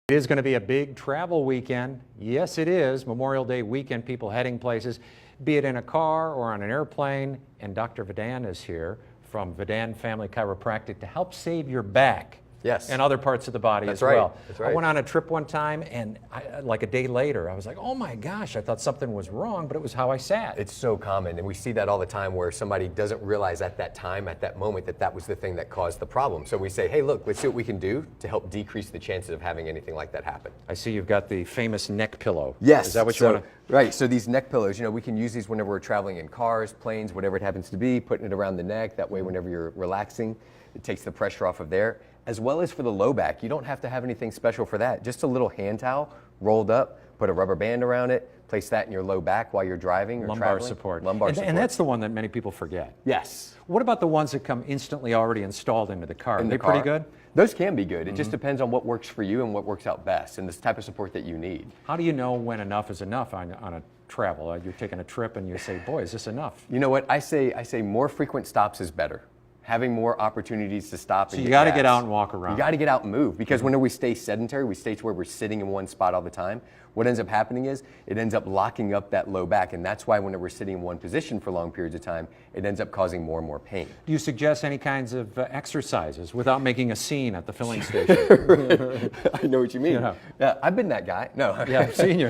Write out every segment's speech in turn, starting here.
It is going to be a big travel weekend. Yes, it is. Memorial Day weekend, people heading places, be it in a car or on an airplane. And Dr. Vidan is here from Vidan Family Chiropractic to help save your back. Yes. And other parts of the body That's as right. well. That's right. I went on a trip one time and like a day later, I was like, oh my gosh, I thought something was wrong, but it was how I sat. It's so common, and we see that all the time where somebody doesn't realize at that time, at that moment, that that was the thing that caused the problem. So we say, hey, look, let's see what we can do to help decrease the chances of having anything like that happen. I see you've got the famous neck pillow. Yes. Is that what you want to? Right, so these neck pillows, we can use these whenever we're traveling in cars, planes, whatever it happens to be, putting it around the neck. That way, whenever you're relaxing, it takes the pressure off of there. As well as for the low back, you don't have to have anything special for that. Just a little hand towel rolled up, put a rubber band around it, place that in your low back while you're driving or Lumbar traveling. support. Lumbar support. And that's the one that many people forget. Yes. What about the ones that come instantly already installed into the car? Are In they the car. pretty good? Those can be good. It just depends on what works for you and what works out best and this type of support that you need. How do you know when enough is enough on a travel? You're taking a trip and you say, boy, is this enough? You know what? I say more frequent stops is better. Having more opportunities to stop. So you got to get out and walk around. You got to get out and move, because whenever we stay sedentary, we stay to where we're sitting in one spot all the time. What ends up happening is it ends up locking up that low back, and that's why whenever we're sitting in one position for long periods of time, it ends up causing more and more pain. Do you suggest any kinds of exercises without making a scene at the filling station? I know what you mean. Yeah, I've been that guy. No. Yeah, I've seen you.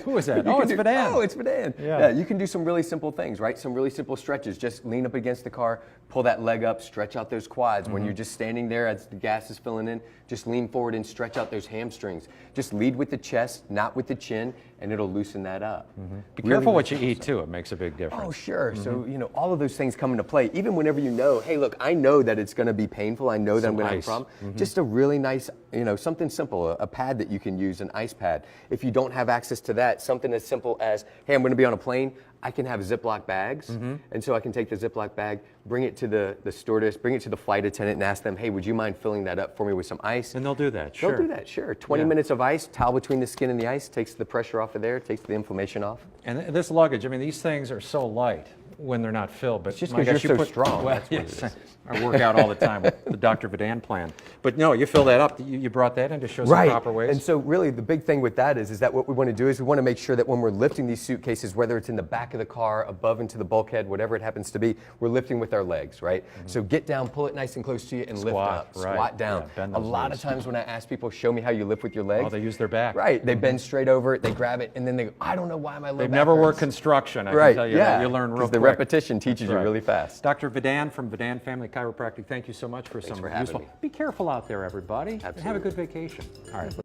Who is that? Oh, it's Vidan. Oh, it's Vidan. Yeah, you can do some really simple things, right? Some really simple stretches. Just lean up against the car, pull that leg up, stretch out those quads. When you're just standing there as the gas is filling in, just lean forward and stretch out those hamstrings. Just lead with the chest, not with the chin, and it'll loosen that up. Be careful what you eat too. It makes a big difference. Oh, sure. So, all of those things come into play. Even whenever you know, hey, look, I know that it's going to be painful. I know that I'm going to have a problem. Just a really nice, something simple, a pad that you can use, an ice pad. If you don't have access to that, something as simple as, hey, I'm going to be on a plane. I can have Ziploc bags, and so I can take the Ziploc bag, bring it to the stewardess, bring it to the flight attendant, and ask them, hey, would you mind filling that up for me with some ice? And they'll do that, sure. They'll do that, sure. 20 minutes of ice, towel between the skin and the ice, takes the pressure off of there, takes the inflammation off. And this luggage, I mean, these things are so light when they're not filled. But It's just because you're so strong. Well, yes, I work out all the time with the Dr. Vidan plan. But no, you fill that up. You brought that in to show some proper ways. And so really the big thing with that is that what we want to do is we want to make sure that when we're lifting these suitcases, whether it's in the back of the car, above into the bulkhead, whatever it happens to be, we're lifting with our legs, right? So get down, pull it nice and close to you, and lift up. Right. Squat down. Yeah, bend a those lot knees. of times when I ask people, show me how you lift with your legs. Oh, they use their back. Right. They bend straight over it, they grab it, and then they go, I don't know why my low They've back never hurts. worked construction. I Right, can tell you that. yeah. You learn real quick. The repetition teaches you right. really fast. Dr. Vidan from Vidan Family Chiropractic, thank you so much for some for having useful. me. Be careful out there, everybody. And have a Absolutely. good vacation. All right.